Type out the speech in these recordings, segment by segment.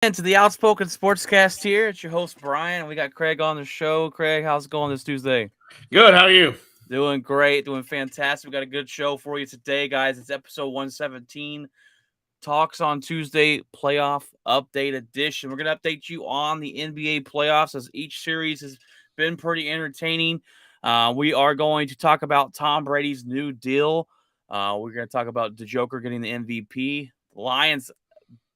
To the Outspoken Sportscast here. It's your host, Brian, and we got Craig on the show. Craig, how's it going this Tuesday? Good. How are you? Doing great, doing fantastic. We got a good show for you today, guys. It's episode 117, Talks on Tuesday playoff update edition. We're going to update you on the NBA playoffs as each series has been pretty entertaining. We are going to talk about Tom Brady's new deal. We're going to talk about the Joker getting the MVP. Lions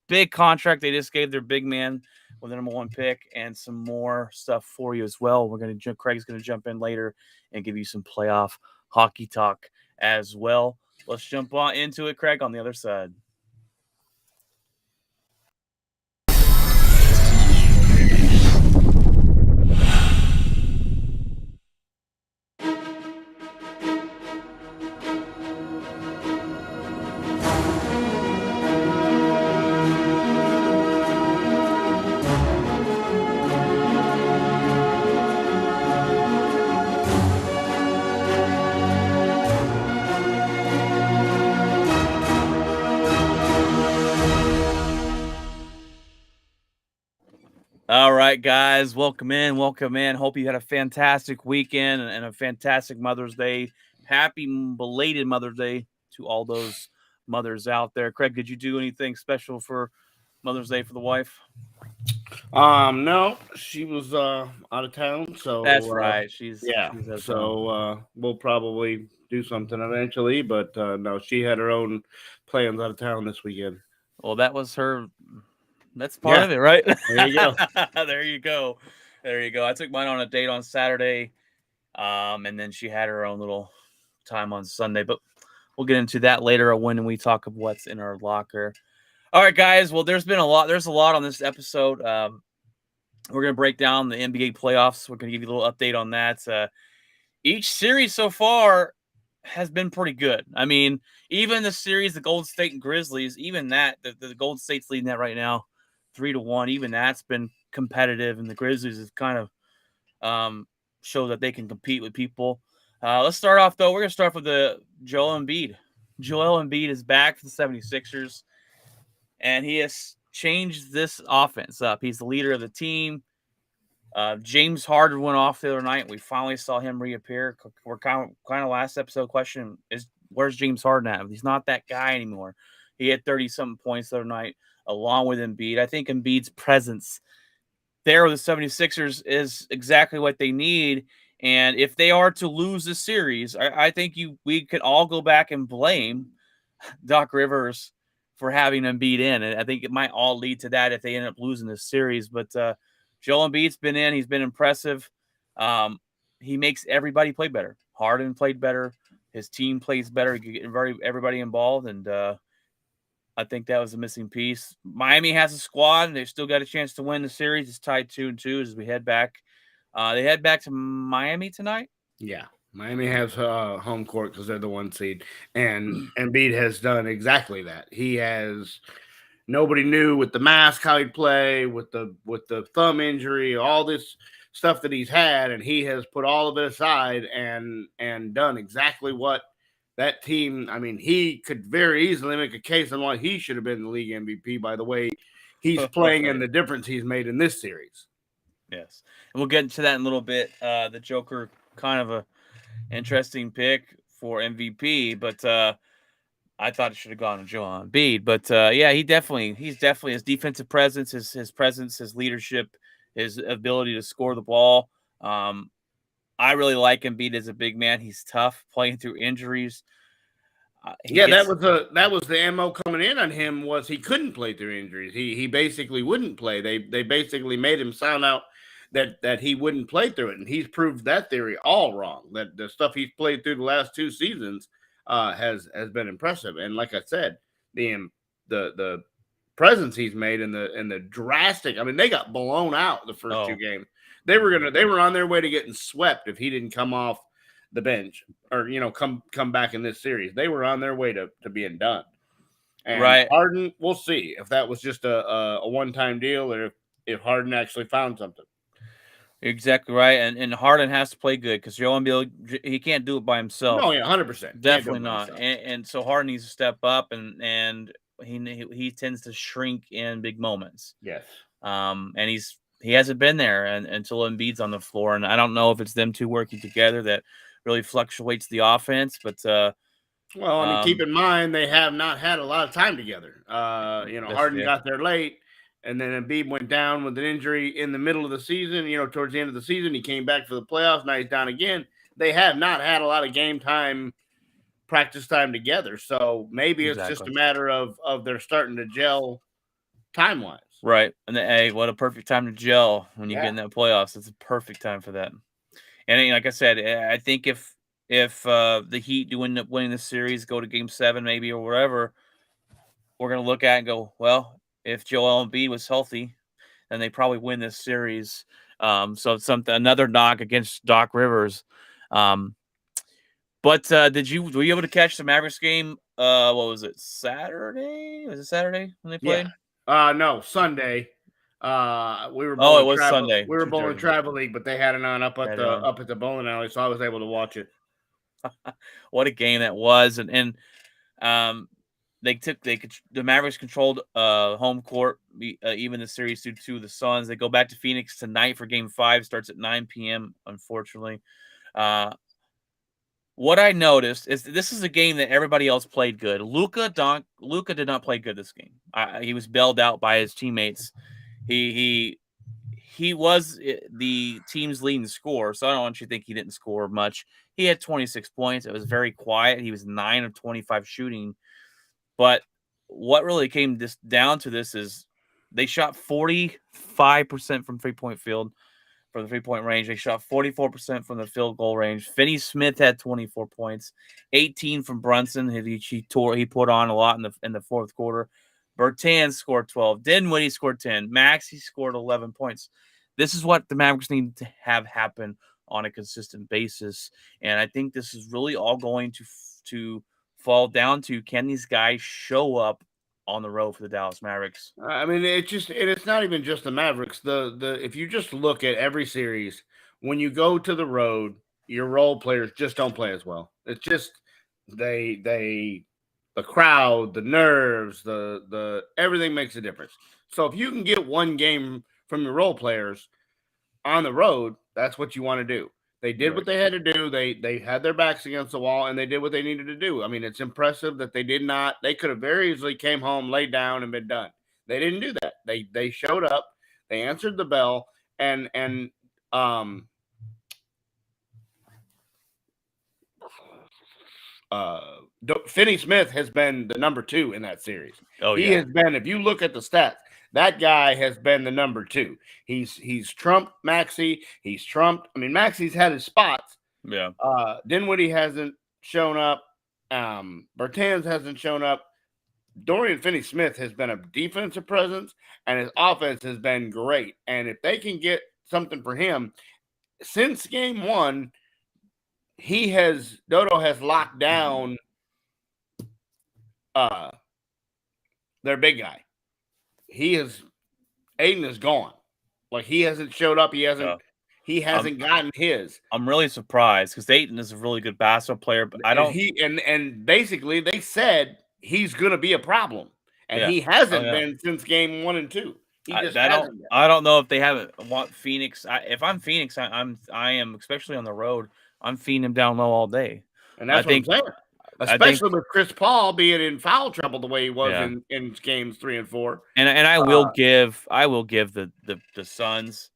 big contract they just gave their big man with the number one pick and some more stuff for you as well. Craig's gonna jump in later and give you some playoff hockey talk as well. Let's jump on into it, Craig, on the other side. All right, guys, welcome in, welcome in. Hope you had a fantastic weekend and a fantastic Mother's Day. Happy belated Mother's Day to all those mothers out there. Craig, did you do anything special for Mother's Day for the wife? No, she was out of town, That's so right. yeah. She's out of town. So we'll probably do something eventually, but no, she had her own plans out of town this weekend. Well, that was her. That's part Yeah, of it, right? there you go. There you go. There you go. I took mine on a date on Saturday, and then she had her own little time on Sunday. But we'll get into that later when we talk of what's in our locker. All right, guys. Well, there's been a lot. There's a lot on this episode. We're gonna break down the NBA playoffs. We're gonna give you a little update on that. Each series so far has been pretty good. I mean, even the series, the Golden State and Grizzlies, even that, the Golden State's leading that right now, 3-1. Even that's been competitive, and the Grizzlies have kind of show that they can compete with people. Let's start off, though. We're going to start with the Joel Embiid. Joel Embiid is back for the 76ers, and he has changed this offense up. He's the leader of the team. James Harden went off the other night. And we finally saw him reappear. We're kind of last episode question is where's James Harden at? He's not that guy anymore. He had 30-something points the other night along with Embiid. I think Embiid's presence there with the 76ers is exactly what they need. And if they are to lose the series, I think we could all go back and blame Doc Rivers for having Embiid in. And I think it might all lead to that if they end up losing this series. But Joel Embiid's been in. He's been impressive. He makes everybody play better. Harden played better. His team plays better. He get everybody involved. And I think that was a missing piece. Miami has a squad, and they've still got a chance to win the series. It's tied 2-2 as we head back. They head back to Miami tonight. Yeah, Miami has home court because they're the one seed, and Embiid has done exactly that. He has nobody knew with the mask how he'd play with the thumb injury, all this stuff that he's had, and he has put all of it aside and done exactly what that team. I mean, he could very easily make a case on why he should have been the league MVP. By the way, he's playing and the difference he's made in this series. Yes, and we'll get into that in a little bit. The Joker, kind of a interesting pick for MVP, but I thought it should have gone to Joel Embiid. But yeah, he's definitely his defensive presence, his presence, his leadership, his ability to score the ball. I really like Embiid as a big man. He's tough, playing through injuries. That was the mo coming in on him was he couldn't play through injuries. He basically wouldn't play. They basically made him sound out that he wouldn't play through it, and he's proved that theory all wrong. That the stuff he's played through the last two seasons has been impressive. And like I said, the presence he's made in the drastic. I mean, they got blown out the first two games. They were on their way to getting swept if he didn't come off the bench or come back in this series. They were on their way to being done. And right. Harden, we'll see if that was just a one-time deal or if Harden actually found something. Exactly right, and Harden has to play good because Joel Embiid, he can't do it by himself. No, yeah, 100%, definitely not. And so Harden needs to step up, and he tends to shrink in big moments. Yes. And he hasn't been there until Embiid's on the floor, and I don't know if it's them two working together that really fluctuates the offense, but Well, I mean, keep in mind they have not had a lot of time together. Harden yeah, got there late, and then Embiid went down with an injury in the middle of the season. Towards the end of the season, he came back for the playoffs. Now he's down again. They have not had a lot of game time, practice time together. So maybe it's just exactly. a matter of they're starting to gel time wise. Right. And then, hey, what a perfect time to gel when you get Yeah. in that playoffs. It's a perfect time for that. And like I said, I think if the Heat do end up winning the series, go to Game 7 maybe or whatever, we're gonna look at it and go, well, if Joel Embiid was healthy, then they probably win this series. So it's another knock against Doc Rivers. Um, but were you able to catch the Mavericks game? What was it? Saturday? Was it Saturday when they Yeah. played? No, Sunday. We were Oh, it bowling was travel. Sunday, We were bowling 2:30. travel league, but they had it on Had it on. up at the bowling alley, so I was able to watch it. What a game that was, and um, the Mavericks controlled home court, even the series to the Suns. They go back to Phoenix tonight for Game 5. Starts at 9 p.m. Unfortunately, uh, what I noticed is this is a game that everybody else played good. Luka did not play good this game. He was bailed out by his teammates. He he was the team's leading scorer, so I don't want you to think he didn't score much. He had 26 points. It was very quiet. He was 9 of 25 shooting. But what really came down to this is they shot 45% from three-point field for the three-point range. They shot 44% from the field goal range. Finney Smith had 24 points, 18 from Brunson. He put on a lot in the fourth quarter. Bertans scored 12. Dinwiddie scored 10. Maxey scored 11 points. This is what the Mavericks need to have happen on a consistent basis, and I think this is really all going to fall down to, can these guys show up on the road for the Dallas Mavericks? I mean, it's not even just the Mavericks. The if you just look at every series, when you go to the road, your role players just don't play as well. It's just they the crowd, the nerves, the everything makes a difference. So if you can get one game from your role players on the road, that's what you want to do. They did what they had to do. They had their backs against the wall and they did what they needed to do. I mean, it's impressive that they did not. They could have very easily came home, laid down, and been done. They didn't do that. They showed up. They answered the bell, and Finney Smith has been the number 2 in that series. Oh, he has been. If you look at the stats, that guy has been the number 2. He's trumped Maxey. He's trumped. I mean, Maxey's had his spots. Yeah. Dinwiddie hasn't shown up. Bertans hasn't shown up. Dorian Finney-Smith has been a defensive presence, and his offense has been great. And if they can get something for him, since game 1, Dodo has locked down their big guy. Aiden is gone. Like, he hasn't showed up. He hasn't gotten his. I'm really surprised because Ayton is a really good basketball player, but and basically they said he's going to be a problem, and he hasn't been since game 1 and 2. He just hasn't been. I don't know if they haven't want Phoenix. If I'm Phoenix, I am, especially on the road. I'm feeding him down low all day, and that's what I'm saying. Especially with Chris Paul being in foul trouble the way he was in games 3 and 4. And I will give the Suns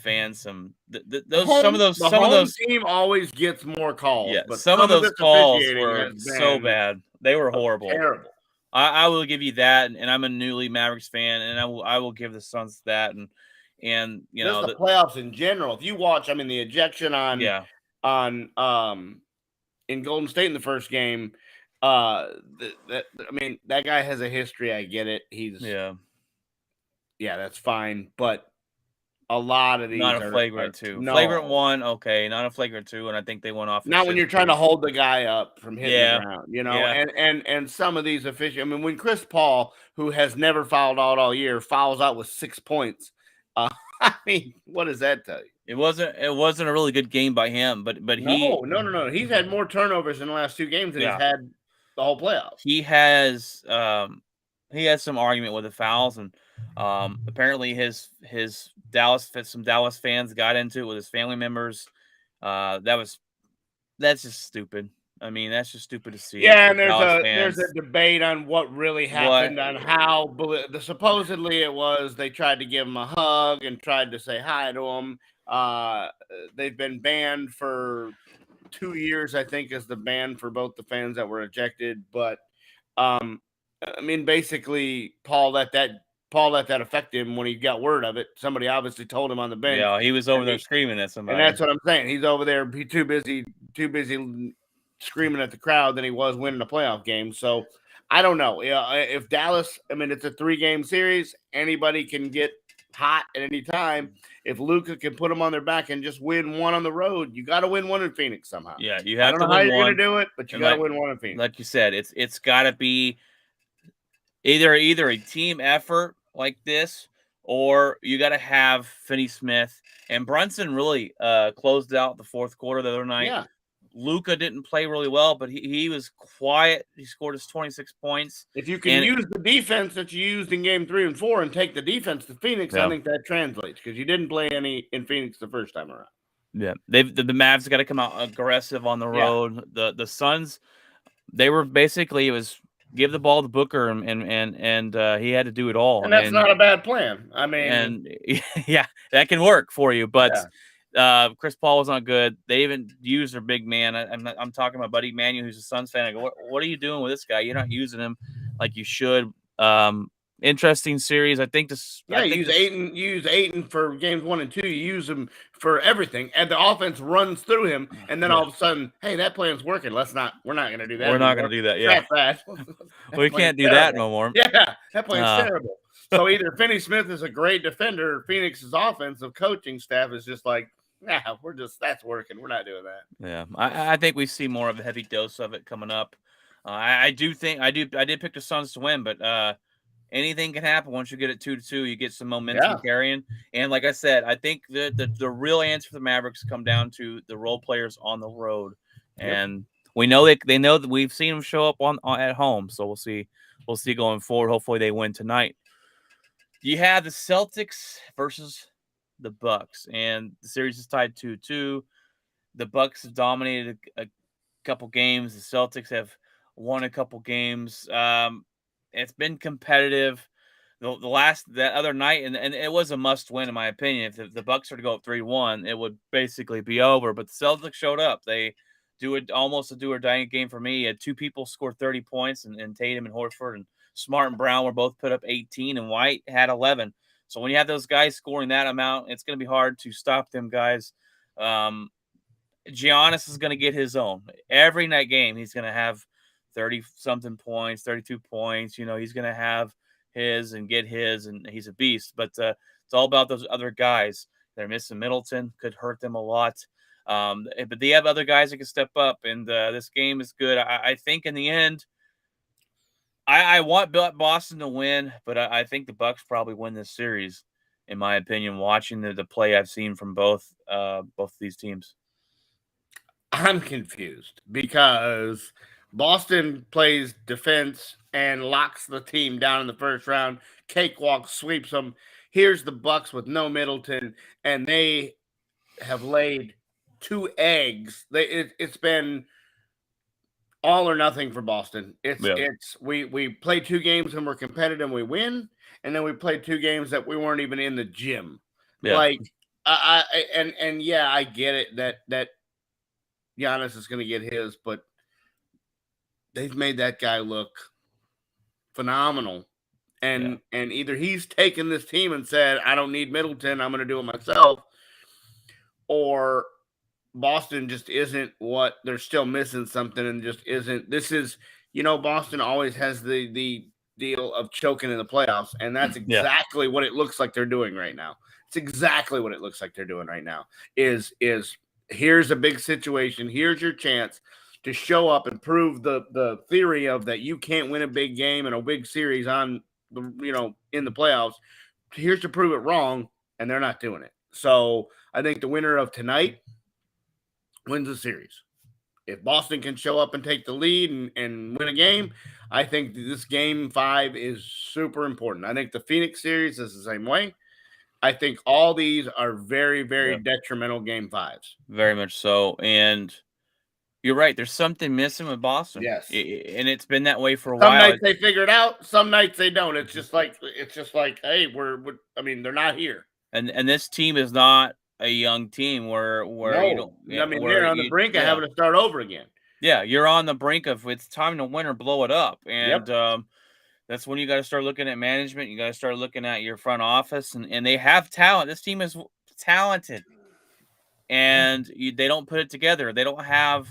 fans some some of those team always gets more calls. Yeah, but some of those calls were so bad. They were horrible. Terrible. I will give you that, and I'm a newly Mavericks fan, and I will give the Suns that, and you know, the playoffs in general. If you watch, I mean, the ejection on in Golden State in the first game, I mean, that guy has a history. I get it. That's fine, but a lot of these not a flagrant 2. No. Flagrant 1, okay, not a flagrant 2, and I think they went off. Not when you're trying to hold the guy up from hitting the ground, you know. And some of these officials. I mean, when Chris Paul, who has never fouled out all year, fouls out with 6 points, I mean, what does that tell you? It wasn't a really good game by him, but no. He's had more turnovers in the last 2 games than he's had the whole playoffs. He has he has some argument with the fouls, and apparently his some Dallas fans got into it with his family members. That's just stupid. I mean, that's just stupid to see Yeah, for and Dallas there's a fans. debate on what really What? happened, on how supposedly it was they tried to give him a hug and tried to say hi to him. They've been banned for 2 years, I think, is the ban for both the fans that were ejected. But um, I mean, basically, Paul let that affect him when he got word of it. Somebody obviously told him on the bench, Yeah, he was over and there screaming at and somebody. that's what I'm saying. He's over there, too busy screaming at the crowd than he was winning a playoff game. So I don't know. Yeah, if Dallas, I mean, it's a 3-game series. Anybody can get hot at any time. If Luka can put them on their back and just win one on the road, you got to win one in Phoenix somehow. Yeah, you I have don't to know how win you're going to one, do it, but you and got to win one in Phoenix. like you said, it's got to be either a team effort like this, or you got to have Finney Smith and Brunson really closed out the fourth quarter the other night. Yeah. Luka didn't play really well, but he was quiet. He scored his 26 points. If you can use the defense that you used in game 3 and 4 and take the defense to Phoenix, I think that translates, because you didn't play any in Phoenix the first time around. Yeah, the Mavs got to come out aggressive on the road. The Suns, they were basically, it was give the ball to Booker, and he had to do it all. And that's not a bad plan. I mean, and yeah, that can work for you. But Chris Paul was not good. They even used their big man. I'm talking about Buddy Manuel, who's a Suns fan. I go, what are you doing with this guy? You're not using him like you should. Interesting series. I think this. Yeah, you use Ayton for games 1 and 2. You use him for everything, and the offense runs through him. And then all of a sudden, hey, that plan's working. We're not going to do that. We're not going to do that. Yeah, that. We can't do that no more. Yeah, that plan's terrible. So either Finney Smith is a great defender, or Phoenix's offensive coaching staff is just like, nah, that's working. We're not doing that. Yeah, I think we see more of a heavy dose of it coming up. I did pick the Suns to win, but anything can happen once you get it 2-2. You get some momentum carrying, and like I said, I think the real answer for the Mavericks come down to the role players on the road, and we know they know that we've seen them show up on at home. So we'll see going forward. Hopefully they win tonight. You have the Celtics versus the Bucks, and the series is tied 2-2. The Bucks have dominated a couple games. The Celtics have won a couple games. It's been competitive. That other night, and it was a must win in my opinion. If the Bucks were to go up 3-1, it would basically be over. But the Celtics showed up. They do it almost a do or die game for me. You had two people score 30 points, and Tatum and Horford and Smart and Brown were both put up 18, and White had 11. So when you have those guys scoring that amount, it's going to be hard to stop them guys. Giannis is going to get his own. Every night game, he's going to have 30-something points, 32 points. You know, he's going to have his and get his, and he's a beast. But it's all about those other guys. They're missing Middleton. Could hurt them a lot. But they have other guys that can step up, and this game is good. I think in the end, I want Boston to win, but I think the Bucks probably win this series, in my opinion, watching the play I've seen from both of these teams. I'm confused because Boston plays defense and locks the team down in the first round. Cakewalk sweeps them. Here's the Bucks with no Middleton, and they have laid 2 eggs. It's been all or nothing for Boston. We play 2 games and we're competitive and we win, and then we play 2 games that we weren't even in the gym. Yeah. Like I get it that Giannis is going to get his, but they've made that guy look phenomenal. And either he's taken this team and said, I don't need Middleton, I'm going to do it myself, or Boston just isn't what they're still missing something and just isn't. This is, Boston always has the deal of choking in the playoffs, and that's exactly what it looks like they're doing right now. It's exactly what it looks like they're doing right now is here's a big situation. Here's your chance to show up and prove the theory of that you can't win a big game and a big series on the, in the playoffs. Here's to prove it wrong, and they're not doing it. So I think the winner of tonight wins the series. If Boston can show up and take the lead and win a game, I think this game 5 is super important. I think the Phoenix series is the same way. I think all these are very, very Yep. detrimental game 5s. Very much so. And you're right. There's something missing with Boston, Yes. and it's been that way for a Some while. nights they figure it out, some nights they don't. It's just like, hey, we're I mean, they're not here. And this team is not a young team where you don't No. I mean, where they're on the you brink of having to start over again. yeah, you're on the brink of it's time to win or blow it up. Yep. And that's when you got to start looking at management. You got to start looking at your front office, and they have talent. This team is talented, and they don't put it together. They don't have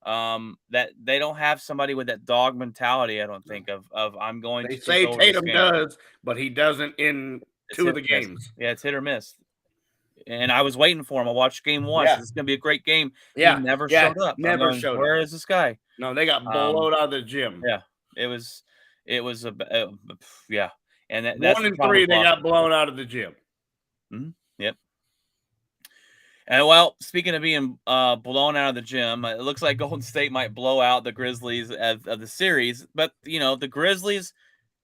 that they don't have somebody with that dog mentality. I don't think of I'm going They to take say over this Tatum game. does, but he doesn't in It's 2 hit of the or miss. games. Yeah, it's hit or miss. And I was waiting for him. I watched game one. Yeah. So this is gonna be a great game. He Yeah. never Yeah. showed up. I'm Never going, showed up. where is this guy? No, they got Um, blowed out of the gym. yeah, it was yeah, and that's 1 the and problem 3, with they got Boston. blown out of the gym. Yep. And well, speaking of being blown out of the gym, it looks like Golden State might blow out the Grizzlies of the series. But the Grizzlies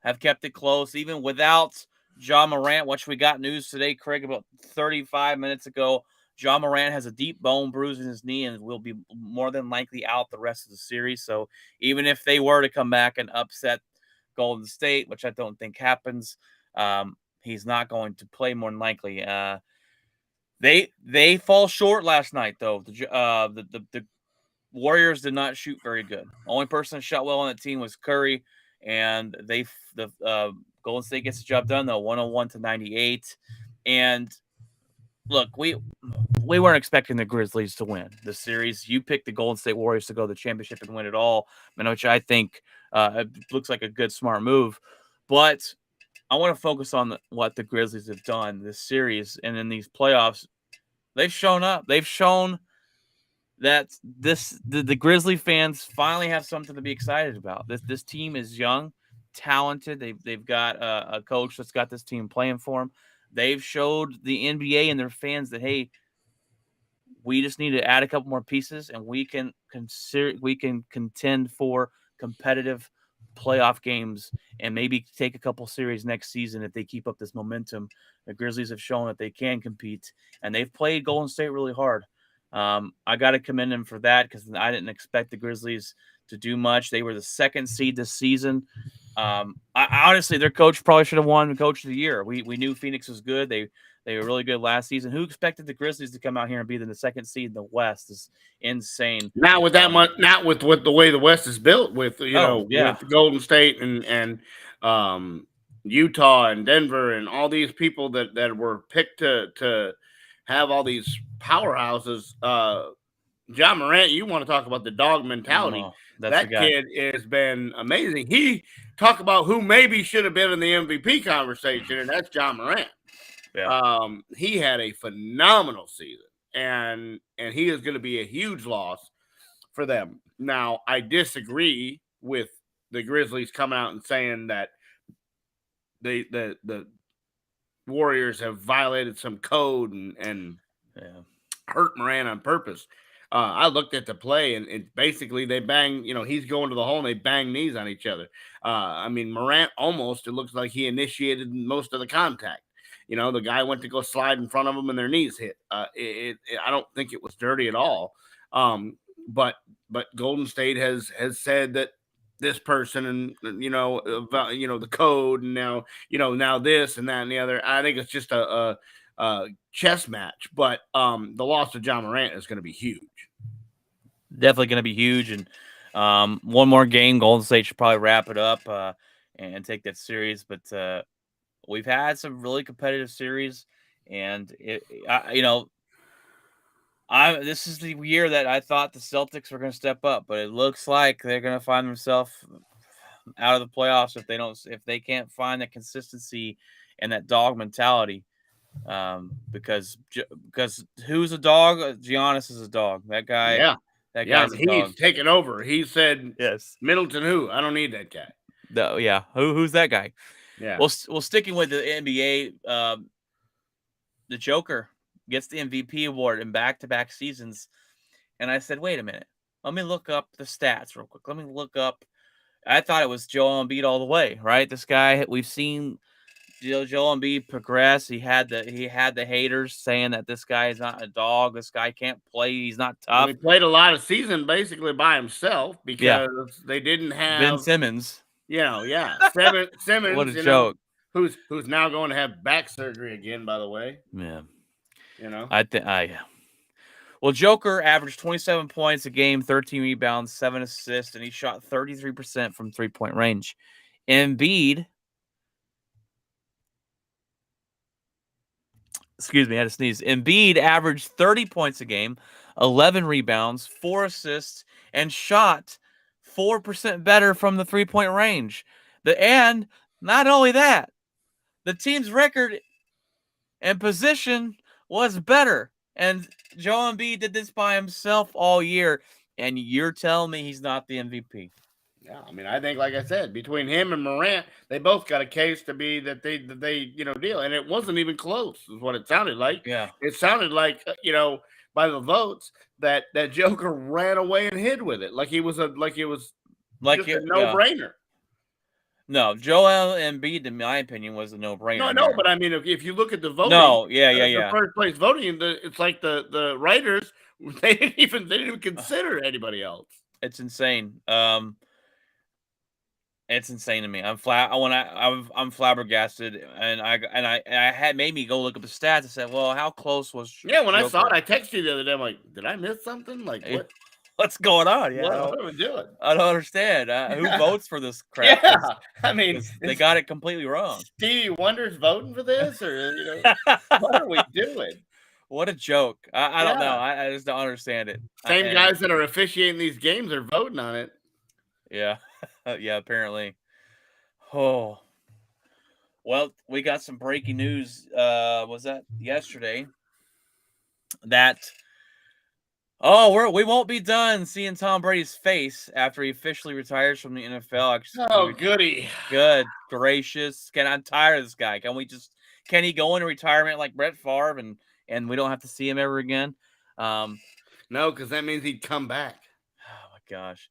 have kept it close, even without John Morant, which we got news today, Craig, about 35 minutes ago. John Morant has a deep bone bruise in his knee and will be more than likely out the rest of the series. So even if they were to come back and upset Golden State, which I don't think happens, he's not going to play more than likely. They fall short last night though. The Warriors did not shoot very good. Only person that shot well on that team was Curry, and the Golden State gets the job done though, 101-98. And look, we weren't expecting the Grizzlies to win the series. You picked the Golden State Warriors to go to the championship and win it all, which I think looks like a good, smart move. But I want to focus on what the Grizzlies have done this series and in these playoffs. They've shown up. They've shown that the Grizzly fans finally have something to be excited about. This team is young, talented. They've got a coach that's got this team playing for them. They've showed the NBA and their fans that, hey, we just need to add a couple more pieces, and we can contend for competitive playoff games and maybe take a couple series next season if they keep up this momentum. The Grizzlies have shown that they can compete, and they've played Golden State really hard. I got to commend them for that because I didn't expect the Grizzlies to do much. They were the second seed this season. Honestly, their coach probably should have won Coach of the Year. We knew Phoenix was good. They were really good last season. Who expected the Grizzlies to come out here and be the second seed in the West? Is insane. Not with that much. Not with the way the West is built. With Yeah. with Golden State and Utah and Denver and all these people that were picked to have all these powerhouses. John Morant, you want to talk about the dog mentality? No, that's the That guy. kid has been amazing. He talk about who maybe should have been in the MVP conversation, and that's John Morant. Yeah. He had a phenomenal season, and he is going to be a huge loss for them. Now, I disagree with the Grizzlies coming out and saying that the Warriors have violated some code and Yeah. hurt Moran on purpose. I looked at the play and basically they bang, he's going to the hole and they bang knees on each other. I mean, Morant almost, it looks like he initiated most of the contact. The guy went to go slide in front of him and their knees hit. I don't think it was dirty at all. But Golden State has said that this person and the code and now this and that and the other. I think it's just a chess match, but the loss of John Morant is going to be huge. Definitely going to be huge. And one more game, Golden State should probably wrap it up and take that series. But we've had some really competitive series, and this is the year that I thought the Celtics were going to step up, but it looks like they're going to find themselves out of the playoffs if they can't find the consistency and that dog mentality. Because who's a dog? Giannis is a dog. That guy. Yeah. That guy's a dog. He's taken over. He said, Yes. Middleton, who? I don't need that guy. No, yeah. Who's that guy? Yeah. Well, sticking with the NBA, the Joker gets the MVP award in back-to-back seasons. And I said, wait a minute. Let me look up the stats real quick. Let me look up. I thought it was Joel Embiid all the way, right? This guy, we've seen Joel Embiid progress. He had the haters saying that this guy is not a dog. This guy can't play. He's not Well, tough. he played a lot of season basically by himself Yeah, because they didn't Ben have, Simmons. yeah, What a Simmons, joke. who's now going to have back surgery again, by the way, Yeah, you know. I think Well, Joker averaged 27 points a game, 13 rebounds, 7 assists, and he shot 33% from 3-point range. Embiid, excuse me, I had to sneeze. Embiid averaged 30 points a game, 11 rebounds, 4 assists, and shot 4% better from the 3-point range. And not only that, the team's record and position was better. And Joel Embiid did this by himself all year. And you're telling me he's not the MVP? Yeah, I mean, I think, like I said, between him and Morant, they both got a case to be that they deal, and it wasn't even close, is what it sounded like. Yeah. It sounded like by the votes that Joker ran away and hid with it, like it was Like, just a no yeah. brainer. No, Joel Embiid, in my opinion, was a No, no-brainer no, here. but I mean, if you look at the voting, No, yeah, yeah, the yeah. first place voting, it's like the writers they didn't even consider anybody else. It's insane. It's insane to me. I'm flabbergasted, and I had made me go look up the stats. I said, well, how close was Yeah, when I saw it, Joker? I texted you the other day. I'm like, did I miss something? Like what? What's going on? Yeah, What am I doing? I don't understand. Who Yeah, votes for this crap? yeah. I mean, Because they is got it completely wrong. Stevie Wonder's voting for this, or what are we doing? What a joke. I don't know. Yeah, I just don't understand it. same And guys that are officiating these games are voting on it. yeah, yeah, apparently. Oh, well, we got some breaking news. Was that yesterday? That we won't be done seeing Tom Brady's face after he officially retires from the NFL. Oh, goody. Good gracious, I'm tired of this guy. Can he go into retirement like Brett Favre and we don't have to see him ever again? No, because that means he'd come back. Oh my gosh.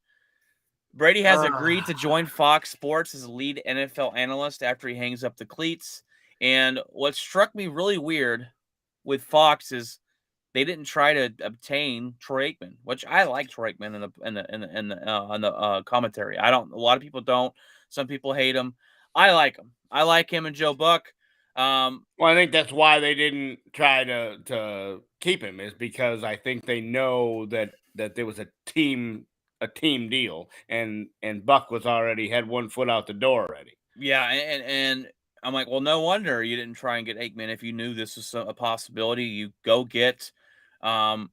Brady has agreed to join Fox Sports as a lead NFL analyst after he hangs up the cleats. And what struck me really weird with Fox is they didn't try to obtain Troy Aikman, which I like Troy Aikman on the commentary. I don't. A lot of people don't. Some people hate him. I like him. I like him and Joe Buck. Well, I think that's why they didn't try to keep him, is because I think they know that there was a team deal, and Buck was already had one foot out the door already. Yeah, and I'm like, well, no wonder you didn't try and get Aikman if you knew this was a possibility. You go get Tom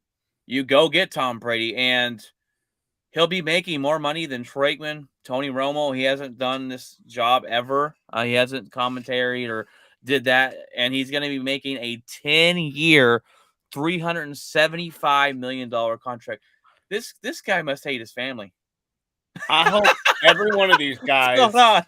Brady, and he'll be making more money than Troy Aikman, Tony Romo. He hasn't done this job ever. He hasn't commentaried or did that, and he's going to be making a 10-year, $375 million contract. This guy must hate his family. I hope every one of these guys What's going on?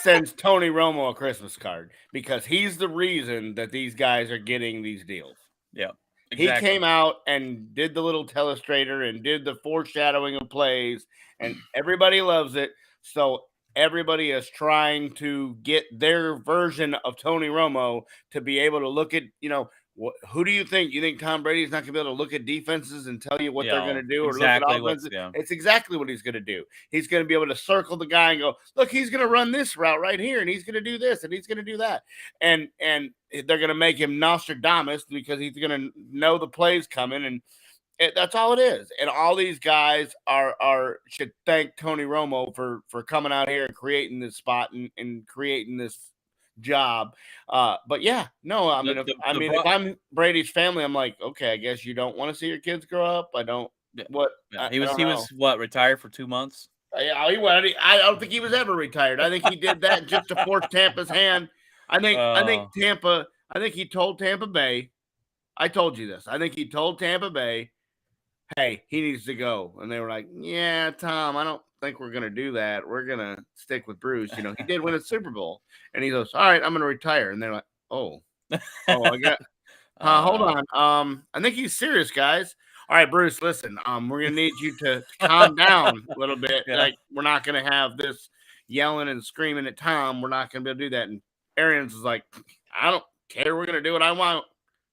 sends Tony Romo a Christmas card, because he's the reason that these guys are getting these deals. Yeah, He exactly. came out and did the little telestrator and did the foreshadowing of plays, and everybody loves it. So everybody is trying to get their version of Tony Romo to be able to look at, who do you think? You think Tom Brady's not going to be able to look at defenses and tell you what they're going to do, or look at exactly offenses? yeah. It's exactly what he's going to do. He's going to be able to circle the guy and go, look, he's going to run this route right here, and he's going to do this, and he's going to do that. And they're going to make him Nostradamus, because he's going to know the plays coming, and that's all it is. And all these guys should thank Tony Romo for coming out here and creating this spot and creating this job. But yeah, no, I mean, if I'm Brady's family, I'm like, okay, I guess you don't want to see your kids grow up. I don't. What he was I don't he know. was what, retired for 2 months? I don't think he was ever retired. I think he did that just to force Tampa's hand. I think Tampa. I think he told Tampa Bay. I told you this. I think he told Tampa Bay, hey, he needs to go. And they were like, yeah, Tom, I don't think we're going to do that. We're going to stick with Bruce. He did win a Super Bowl. And he goes, all right, I'm going to retire. And they're like, I got, hold on. I think he's serious, guys. All right, Bruce, listen, we're gonna need you to calm down a little bit. Yeah. Like, we're not gonna have this yelling and screaming at Tom. We're not gonna be able to do that. And Arians is like, I don't care. We're gonna do what I want.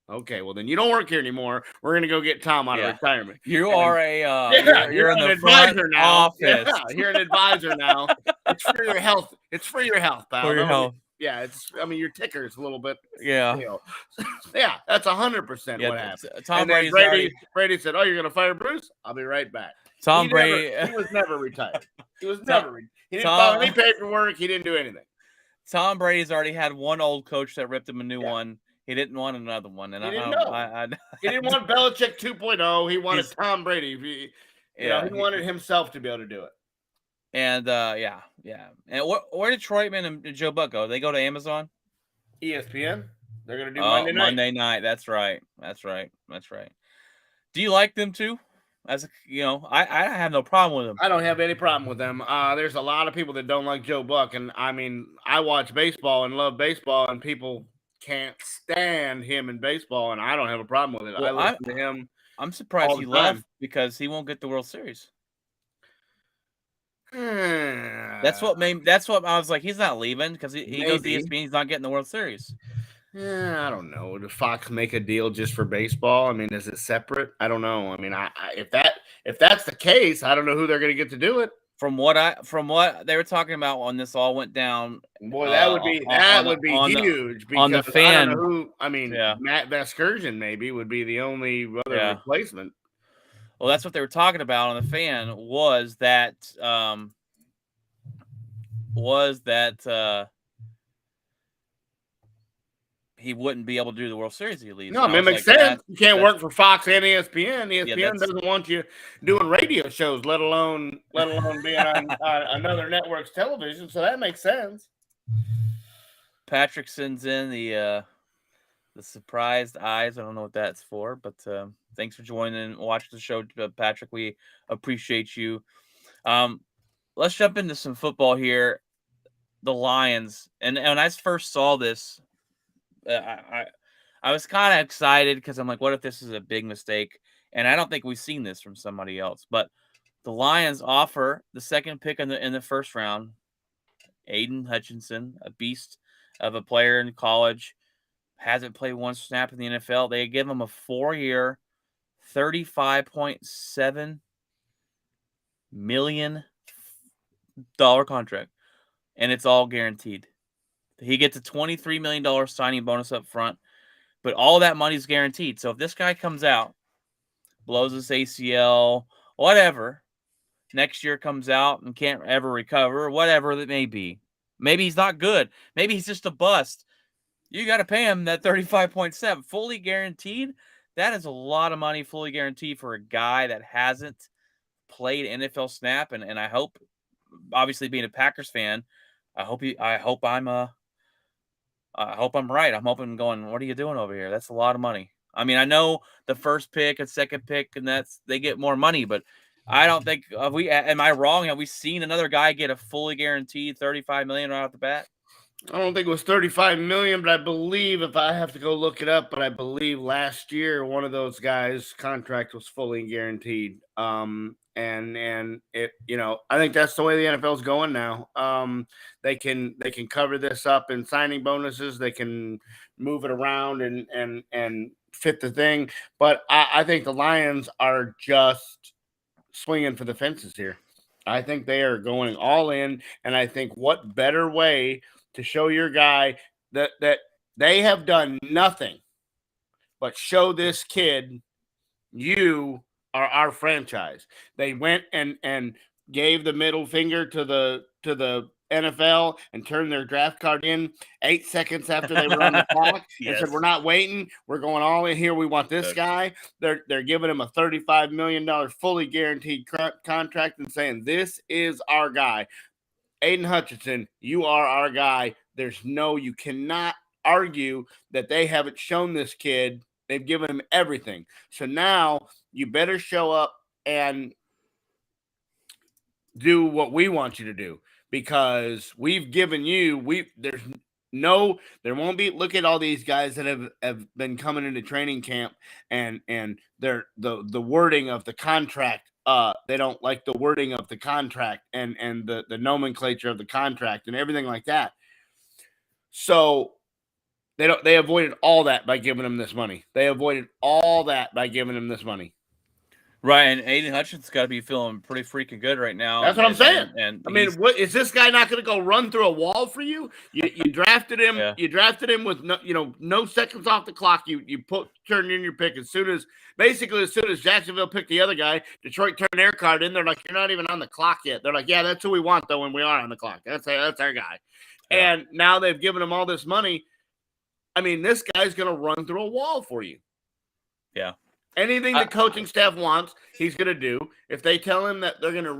Okay, well then you don't work here anymore. We're gonna go get Tom out of retirement. You And are a you're in an the front advisor now. office Yeah, you're an advisor now. It's for your health. It's for your health, pal. for your Don't- health. Yeah, it's. I mean, your ticker is a little bit. Yeah. stale. Yeah, that's 100% Yeah, what happened. Tom And then Brady's already Brady said, "Oh, you're gonna fire Bruce? I'll be right back." Tom Brady. He was never retired. He was Tom- never. He didn't Tom- file any paperwork. He didn't do anything. Tom Brady's already had one old coach that ripped him a new Yeah. one. He didn't want another one, and He I didn't don't. know. I He didn't want Belichick 2.0. He wanted He's- Tom Brady. He wanted himself to be able to do it. And yeah. And where did Troitman and Joe Buck go? They go to Amazon. ESPN. They're gonna do Oh, Monday night. Monday night. That's right. Do you like them too? As I have no problem with them. I don't have any problem with them. There's a lot of people that don't like Joe Buck, and I mean, I watch baseball and love baseball, and people can't stand him in baseball, and I don't have a problem with it. Well, I listen to him. I'm surprised all he the left time. because he won't get the World Series. That's That's what I was like. He's not leaving because he goes to Maybe. ESPN. He's not getting the World Series. I don't know. Did Fox make a deal just for baseball? I mean, is it separate? I don't know. I mean, if that's the case, I don't know who they're going to get to do it. From what they were talking about when this all went down, Boy, that would be huge. On the because fan. I don't know who. I mean, Yeah. Matt Vasgersian maybe would be the only other replacement. Well, that's what they were talking about on the fan was that he wouldn't be able to do the World Series if he leaves. No, I mean, it makes sense. You can't work for Fox and ESPN. ESPN doesn't want you doing radio shows, let alone being on another network's television. So that makes sense. Patrick sends in the surprised eyes. I don't know what that's for, but thanks for joining and watching the show, Patrick. We appreciate you. Let's jump into some football here. The Lions, and when I first saw this, I was kind of excited because I'm like, what if this is a big mistake? And I don't think we've seen this from somebody else. But the Lions offer the second pick in the first round, Aiden Hutchinson, a beast of a player in college, hasn't played one snap in the NFL. They give him a 4-year, $35.7 million contract, and it's all guaranteed. He gets a $23 million signing bonus up front, but all that money is guaranteed. So if this guy comes out, blows his ACL, whatever, next year comes out and can't ever recover, whatever that may be. Maybe he's not good. Maybe he's just a bust. You got to pay him that 35.7 fully guaranteed. That is a lot of money fully guaranteed for a guy that hasn't played NFL snap. And I hope, obviously being a Packers fan, I hope I'm right. I'm hoping going, what are you doing over here? That's a lot of money. I mean, I know the first pick and second pick, and they get more money, but I don't think am I wrong? Have we seen another guy get a fully guaranteed $35 million right off the bat? I don't think it was 35 million, but I believe, if I have to go look it up, but I believe last year one of those guys' contract was fully guaranteed. And it, I think that's the way the NFL is going now. They can cover this up in signing bonuses. They can move it around and fit the thing. But I think the Lions are just swinging for the fences here. I think they are going all in, and I think what better way to show your guy that they have done nothing but show this kid, you are our franchise. They went and gave the middle finger to the NFL and turned their draft card in 8 seconds after they were on the clock and said, "We're not waiting. We're going all in here. We want this guy." They're giving him a $35 million fully guaranteed contract and saying, "This is our guy. Aiden Hutchinson, you are our guy." You cannot argue that they haven't shown this kid. They've given him everything. So now you better show up and do what we want you to do, because we've given you, No, there won't be. Look at all these guys that have been coming into training camp, and they're the wording of the contract. They don't like the wording of the contract and the nomenclature of the contract and everything like that. So they avoided all that by giving him this money. They avoided all that by giving him this money. Right, and Aiden Hutchinson's got to be feeling pretty freaking good right now. That's what I'm saying. And I mean, what is this guy not going to go run through a wall for you? You drafted him. Yeah. You drafted him with no seconds off the clock. You turned in your pick as soon as Jacksonville picked the other guy. Detroit turned their card in. They're like, you're not even on the clock yet. They're like, yeah, that's who we want though when we are on the clock. That's our guy. Yeah. And now they've given him all this money. I mean, this guy's going to run through a wall for you. Yeah. Anything the coaching staff wants, he's going to do. If they tell him that they're going to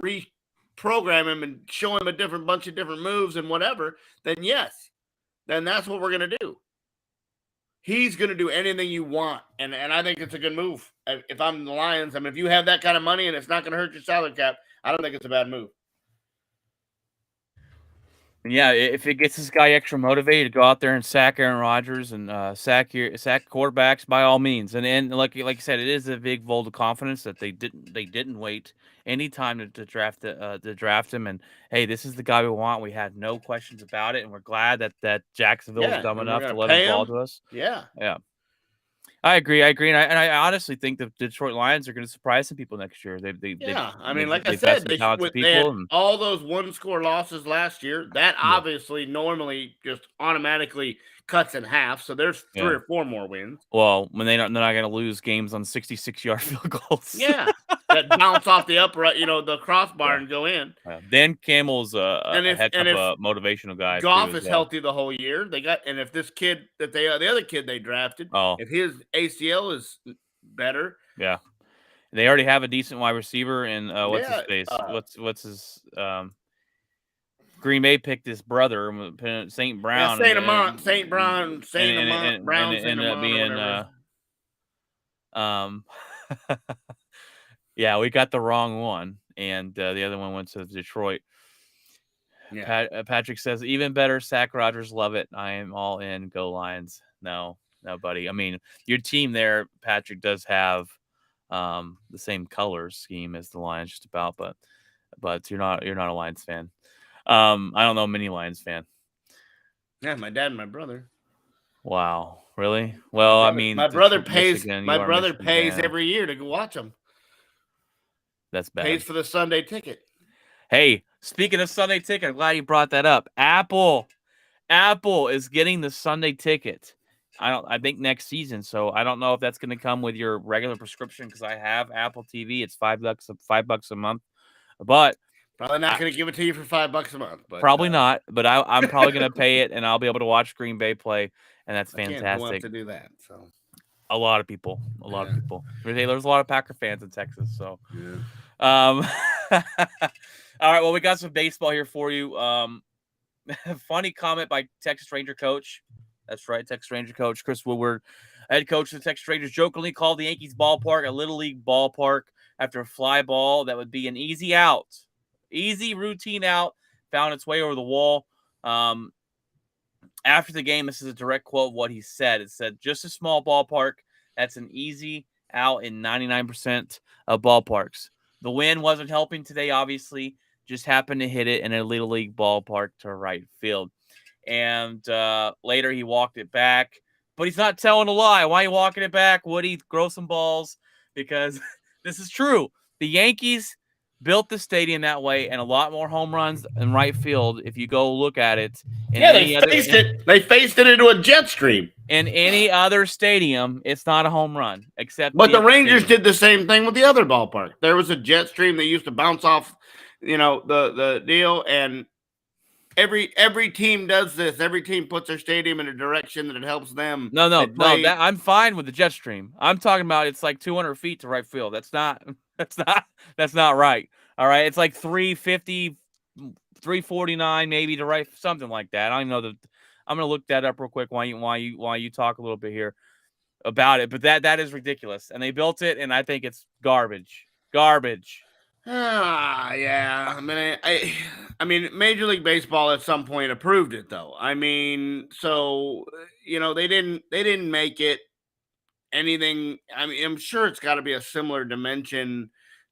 reprogram him and show him a bunch of different moves and whatever, then yes, then that's what we're going to do. He's going to do anything you want, and I think it's a good move. If I'm the Lions, I mean, if you have that kind of money and it's not going to hurt your salary cap, I don't think it's a bad move. Yeah, if it gets this guy extra motivated to go out there and sack Aaron Rodgers and sack quarterbacks, by all means. And like you said, it is a big vote of confidence that they didn't wait any time to draft him. And hey, this is the guy we want. We had no questions about it, and we're glad that Jacksonville was dumb enough to let him fall to us. Yeah. I agree, and I honestly think the Detroit Lions are going to surprise some people next year. I mean, like I said, they had all those one-score losses last year. That obviously normally just automatically cuts in half. So there's 3 or 4 more wins. Well, when they're not going to lose games on 66-yard field goals. Yeah, that bounce off the upright, the crossbar and go in. Dan Campbell's a heck of a motivational guy. Goff is healthy the whole year. And if this kid the other kid they drafted, if his ACL is better, they already have a decent wide receiver. And what's his face? What's his Green Bay picked his brother, St. Brown. St. Brown ended up being yeah, we got the wrong one, and the other one went to Detroit. Yeah. Patrick says, even better, sack Rodgers, love it. I am all in. Go Lions. No, buddy. I mean, your team there, Patrick, does have the same color scheme as the Lions, just about, but you're not a Lions fan. I don't know many Lions fan. Yeah, my dad and my brother. Wow, really? Well, I mean, my brother pays every year to go watch them. That's bad. Pays for the Sunday ticket. Hey, speaking of Sunday ticket, I'm glad you brought that up. Apple is getting the Sunday ticket. I think next season. So I don't know if that's going to come with your regular prescription, because I have Apple TV. It's $5 a month, but probably not going to give it to you for $5 a month. But, probably not. But I'm probably going to pay it, and I'll be able to watch Green Bay play, and that's fantastic. Who wants to do that? So a lot of people. There's a lot of Packer fans in Texas. So all right. Well, we got some baseball here for you. Funny comment by Texas Ranger coach. That's right, Texas Ranger coach Chris Woodward, head coach of the Texas Rangers, jokingly called the Yankees ballpark a little league ballpark after a fly ball that would be an easy routine out found its way over the wall. After the game, this is a direct quote of what he said. It said, "Just a small ballpark. That's an easy out in 99% of ballparks. The wind wasn't helping today, obviously. Just happened to hit it in a little league ballpark to right field." And later he walked it back. But he's not telling a lie. Why are you walking it back? Woody, grow some balls. Because this is true. The Yankees built the stadium that way, and a lot more home runs in right field if you go look at it. They faced it into a jet stream. In any other stadium, it's not a home run. But the Rangers did the same thing with the other ballpark. There was a jet stream that used to bounce off, the deal, and every team does this. Every team puts their stadium in a direction that it helps them. No. I'm fine with the jet stream. I'm talking about it's like 200 feet to right field. That's not right. All right, it's like 350, 349 maybe to right, something like that. I don't know that. I'm gonna look that up real quick while you talk a little bit here about it. But that is ridiculous, and they built it, and I think it's garbage. Yeah. I mean, Major League Baseball at some point approved it, though. I mean, so they didn't make it anything. I mean, I'm sure it's got to be a similar dimension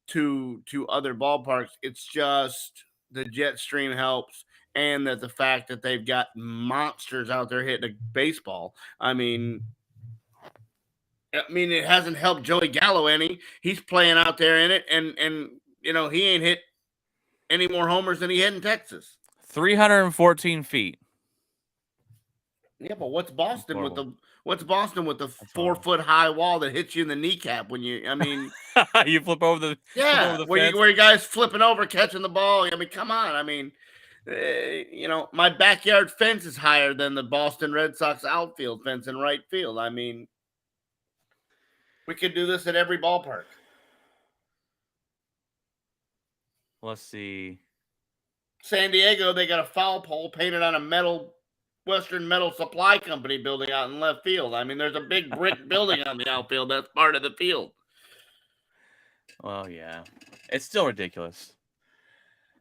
to other ballparks. It's just the jet stream helps, and that the fact that they've got monsters out there hitting a baseball. I mean, it hasn't helped Joey Gallo any. He's playing out there in it, and he ain't hit any more homers than he had in Texas. 314 feet. Yeah, but what's Boston with horrible. the That's 4 foot high wall that hits you in the kneecap when you? I mean, You flip over the yeah, fence. where you guys flipping over catching the ball. I mean, come on. I mean, my backyard fence is higher than the Boston Red Sox outfield fence in right field. I mean, we could do this at every ballpark. Let's see. San Diego, they got a foul pole painted on a Western Metal Supply Company building out in left field. I mean, there's a big brick building on the outfield. That's part of the field. Well, yeah, it's still ridiculous.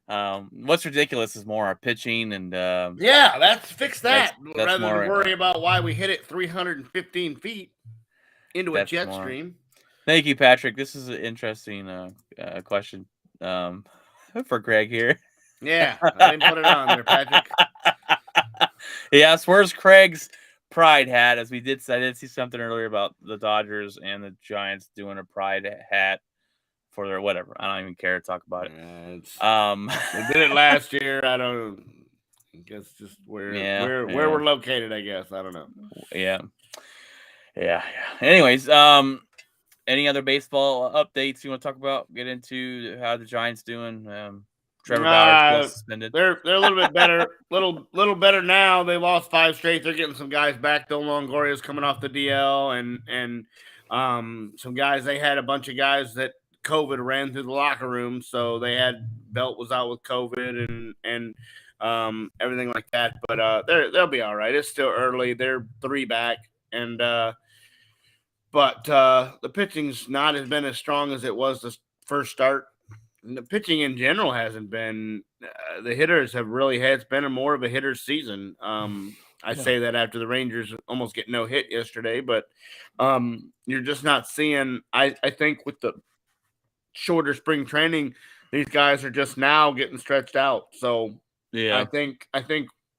What's ridiculous is more our pitching and yeah, let's fix that that's rather more, than worry about why we hit it 315 feet into a jet stream. Thank you, Patrick. This is an interesting question for Greg here. Yeah, I didn't put it on there, Patrick. Yes, where's Craig's pride hat? I did see something earlier about the Dodgers and the Giants doing a pride hat for their whatever. I don't even care to talk about it. They did it last year. I don't. I guess just where we're located. I guess I don't know. Yeah. Anyways, any other baseball updates you want to talk about? Get into how the Giants doing? Trevor Bauer's still suspended. They're a little bit better, little better now. They lost 5 straight. They're getting some guys back. Dylan Longoria's coming off the DL, and some guys. They had a bunch of guys that COVID ran through the locker room, so they had Belt was out with COVID and everything like that. But they'll be all right. It's still early. They're 3 back, and but the pitching's not has been as strong as it was the first start. And the pitching in general hasn't been. The hitters have really had. It's been more of a hitter's season. I say that after the Rangers almost get no hit yesterday, but you're just not seeing. I think with the shorter spring training, these guys are just now getting stretched out. So yeah, I think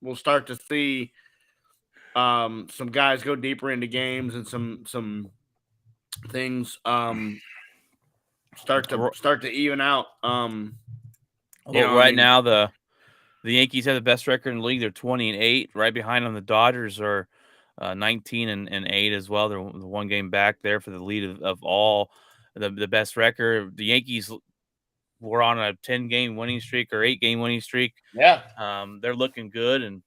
we'll start to see some guys go deeper into games and some things start to even out. Now the Yankees have the best record in the league. They're 20-8. Right behind them, the Dodgers are 19-8 as well. They're 1 game back there for the lead of all the best record. The Yankees were on a 10-game winning streak or 8-game winning streak. Yeah, they're looking good, and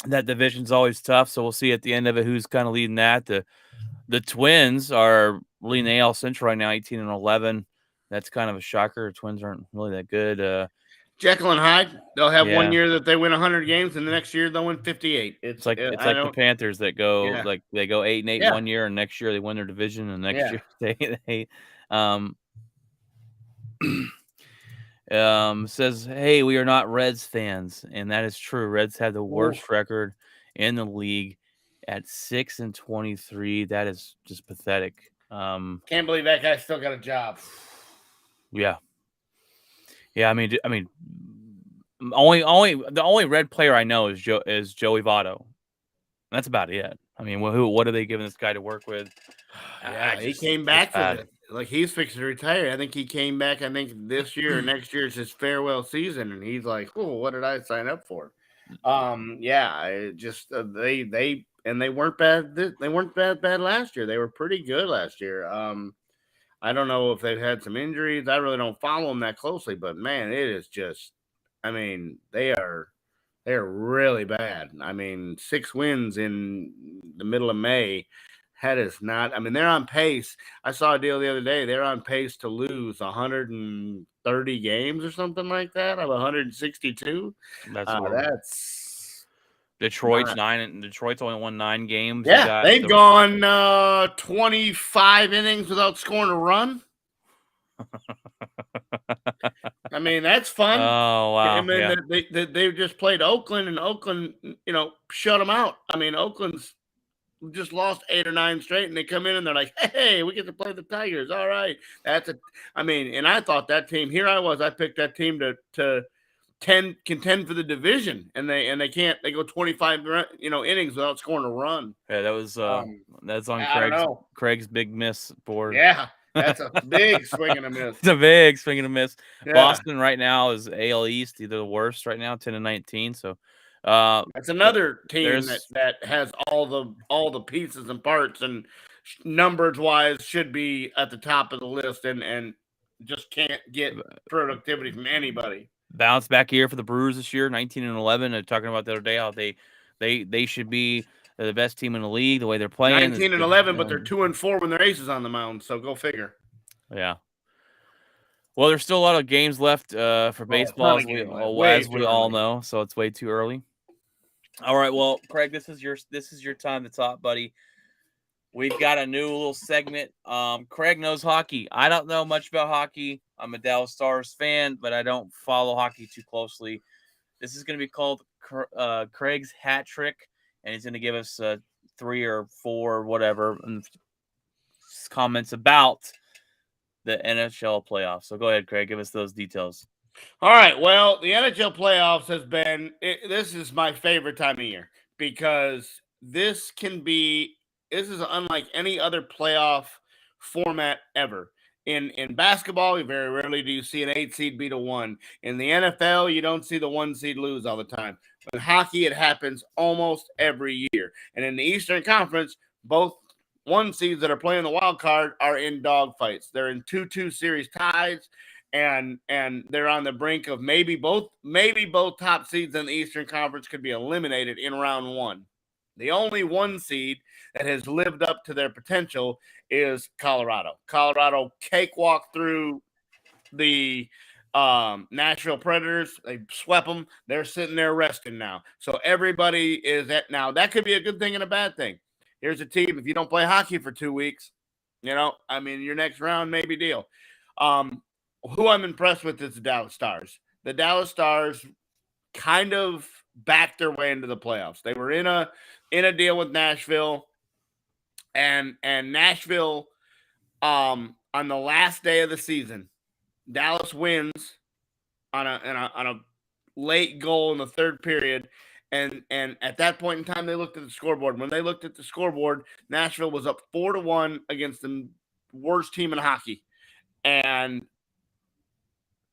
that division's always tough. So we'll see at the end of it who's kind of leading that. The Twins are leading the AL Central right now, 18-11. That's kind of a shocker. Twins aren't really that good. Jekyll and Hyde. They'll have 1 year that they win 100 games, and the next year they'll win 58. It's like the Panthers that go they go 8-8 1 year, and next year they win their division, and next year they says, "Hey, we are not Reds fans," and that is true. Reds had the worst record in the league at 6-23. That is just pathetic. Can't believe that guy still got a job. Yeah. I mean, the only Red player I know is Joey Votto. That's about it. I mean, what are they giving this guy to work with? Yeah, he came back for it. Like he's fixing to retire. I think he came back. I think this year or next year is his farewell season, and he's like, "Oh, what did I sign up for?" Yeah, just they weren't bad. They weren't bad last year. They were pretty good last year. I don't know if they've had some injuries. I really don't follow them that closely, but man, it is just. I mean, they're really bad. I mean, 6 wins in the middle of May. That is not. I mean, they're on pace. I saw a deal the other day. They're on pace to lose 130 games or something like that of 162. That's Detroit's 9, and Detroit's only won 9 games. Yeah, they've gone 25 innings without scoring a run. I mean, that's fun. Oh I wow, mean, yeah. they just played Oakland, and Oakland, shut them out. I mean, Oakland's just lost 8 or 9 straight, and they come in and they're like, "Hey, we get to play the Tigers. All right, that's a." I mean, and I thought that team. Here I was. I picked that team to contend for the division, and they can't. They go 25 innings without scoring a run. Yeah, that was that's on I don't know. Craig's big miss board. Yeah, that's a big swing and a miss. It's a big swing and a miss. Yeah, Boston right now is AL East, either the worst right now, 10-19. So that's th- another team that there's that has all the pieces and parts and numbers wise should be at the top of the list and just can't get productivity from anybody. bounce back year for the Brewers this year, 19-11. They're talking about the other day how they should be the best team in the league the way they're playing. 19-11, but they're 2-4 when their aces on the mound. So go figure. Yeah. Well, there's still a lot of games left for Oh, a baseball, ton of games left. Way as too we all early. know. So it's way too early. All right, well, Craig, this is your time to talk, buddy. We've got a new little segment. Craig knows hockey. I don't know much about hockey. I'm a Dallas Stars fan, but I don't follow hockey too closely. This is going to be called Craig's Hat Trick, and he's going to give us 3 or 4 whatever comments about the NHL playoffs. So go ahead, Craig. Give us those details. All right. Well, the NHL playoffs has been. This is my favorite time of year because this can be. This is unlike any other playoff format ever. In basketball, you very rarely do you see an 8 seed beat a 1. In the NFL, you don't see the 1 seed lose all the time. In hockey, it happens almost every year. And in the Eastern Conference, both 1 seeds that are playing the wild card are in dogfights. They're in 2-2 series ties, and they're on the brink of maybe both top seeds in the Eastern Conference could be eliminated in round 1. The only 1 seed that has lived up to their potential is Colorado. Colorado cakewalk through the Nashville Predators. They swept them. They're sitting there resting now. So everybody is at now. That could be a good thing and a bad thing. Here's a team. If you don't play hockey for 2 weeks, I mean, your next round maybe deal. Who I'm impressed with is the Dallas Stars. The Dallas Stars kind of backed their way into the playoffs. They were in a deal with Nashville, and Nashville on the last day of the season, Dallas wins on a late goal in the third period. And at that point in time, they looked at the scoreboard. When they looked at the scoreboard, Nashville was up 4-1 against the worst team in hockey. And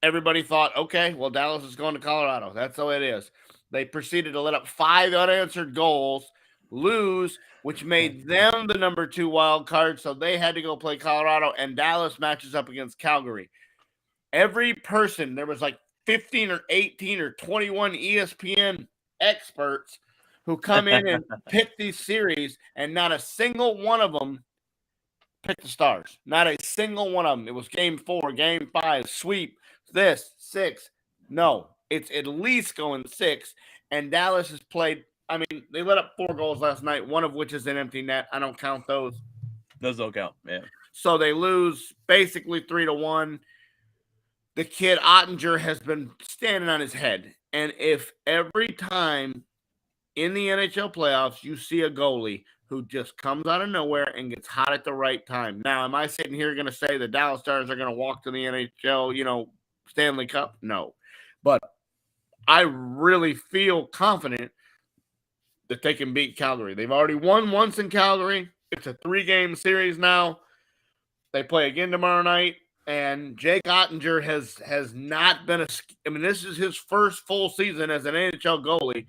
everybody thought, okay, well, Dallas is going to Colorado. That's the way it is. They proceeded to let up 5 unanswered goals, lose, which made them the number 2 wild card. So they had to go play Colorado, and Dallas matches up against Calgary. Every person, there was like 15 or 18 or 21 ESPN experts who come in and pick these series, and not a single one of them picked the Stars. Not a single one of them. It was game 4, game 5, sweep, this, 6. No, it's at least going 6. And Dallas has played. I mean, they let up 4 goals last night, one of which is an empty net. I don't count those. Those don't count. Yeah. So they lose basically 3-1. The kid Ottinger has been standing on his head. And if every time in the NHL playoffs you see a goalie who just comes out of nowhere and gets hot at the right time. Now, am I sitting here going to say the Dallas Stars are going to walk to the NHL, Stanley Cup? No. But I really feel confident that they can beat Calgary. They've already won once in Calgary. It's a 3-game series now. They play again tomorrow night. And Jake Ottinger has not been this is his first full season as an NHL goalie,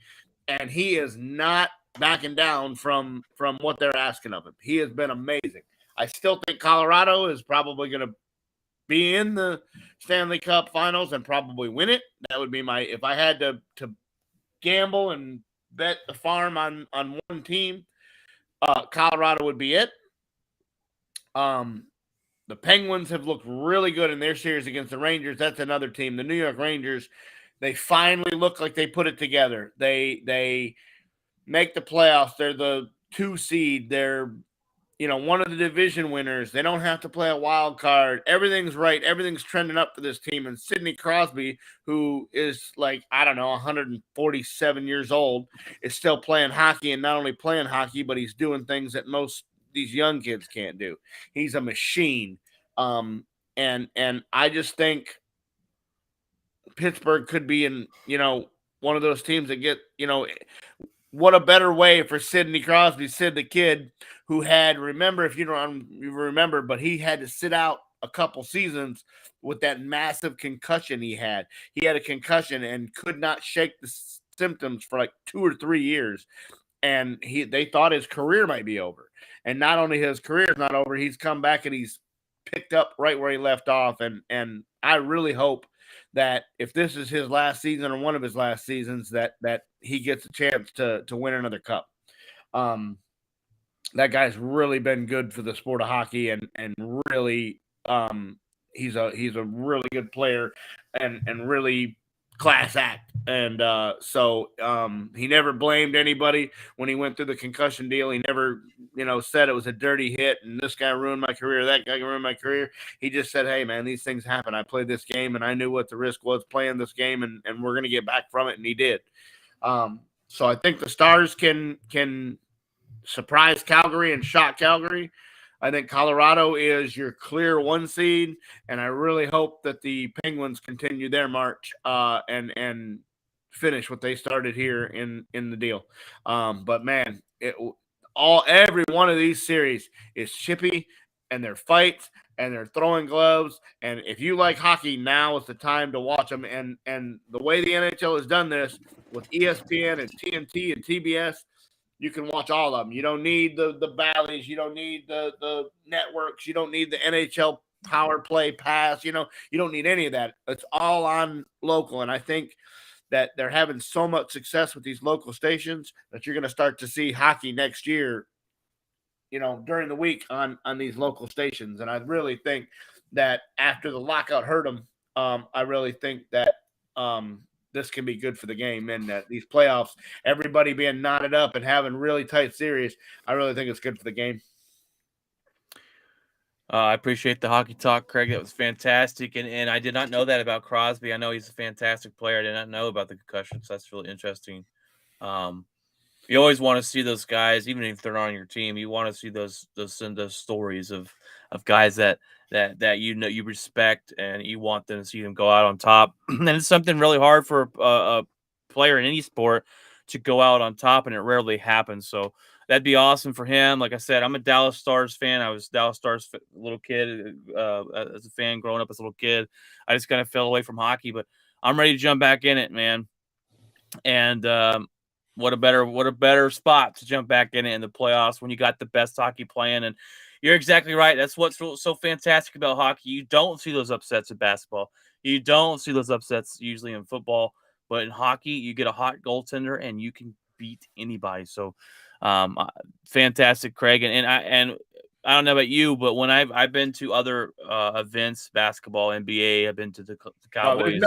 and he is not backing down from what they're asking of him. He has been amazing. I still think Colorado is probably going to be in the Stanley Cup Finals and probably win it. That would be if I had to gamble and bet the farm on one team, Colorado would be it. The Penguins have looked really good in their series against the Rangers. That's another team. The New York Rangers, they finally look like they put it together. They make the playoffs. They're the 2 seed. They're one of the division winners. They don't have to play a wild card. Everything's right. Everything's trending up for this team. And Sidney Crosby, who is like, I don't know, 147 years old, is still playing hockey, and not only playing hockey, but he's doing things that most these young kids can't do. He's a machine. And I just think Pittsburgh could be in, one of those teams that get, what a better way for Sidney Crosby, Sid the Kid, who had, remember, if you don't you remember, but he had to sit out a couple seasons with that massive concussion he had. He had a concussion and could not shake the symptoms for like 2 or 3 years. And they thought his career might be over. And not only his career is not over, he's come back and he's picked up right where he left off. And I really hope that if this is his last season or one of his last seasons, that he gets a chance to win another cup. That guy's really been good for the sport of hockey, and really, he's a really good player, and really class act. And so he never blamed anybody when he went through the concussion deal. He never, said it was a dirty hit and this guy ruined my career, that guy ruined my career. He just said, hey, man, these things happen. I played this game, and I knew what the risk was playing this game, and we're going to get back from it, and he did. So I think the Stars can surprise Calgary and shock Calgary. I think Colorado is your clear 1 seed, and I really hope that the Penguins continue their march and finish what they started here in the deal. But man, every one of these series is chippy, and their fights, and they're throwing gloves. And if you like hockey, now is the time to watch them. And the way the NHL has done this with ESPN and TNT and TBS, you can watch all of them. You don't need the Bally's. You don't need the networks. You don't need the NHL Power Play Pass. You don't need any of that. It's all on local. And I think that they're having so much success with these local stations that you're going to start to see hockey next year, during the week on these local stations. And I really think that after the lockout hurt them, I really think that this can be good for the game, and that these playoffs, everybody being knotted up and having really tight series, I really think it's good for the game. I appreciate the hockey talk, Craig. That was fantastic, and I did not know that about Crosby. I know he's a fantastic player. I did not know about the concussions. That's really interesting. You always want to see those guys, even if they're on your team. You want to see those stories of guys that you respect, and you want them to see them go out on top. And it's something really hard for a player in any sport to go out on top, and it rarely happens. So that'd be awesome for him. Like I said, I'm a Dallas Stars fan. I was a Dallas Stars little kid as a fan growing up as a little kid. I just kind of fell away from hockey, but I'm ready to jump back in it, man. And what a better spot to jump back in it in the playoffs when you got the best hockey playing. And you're exactly right. That's what's so fantastic about hockey. You don't see those upsets in basketball. You don't see those upsets usually in football, but in hockey, you get a hot goaltender and you can beat anybody. So, fantastic, Craig. And I don't know about you, but when I've been to other events, basketball, NBA, I've been to the Cowboys.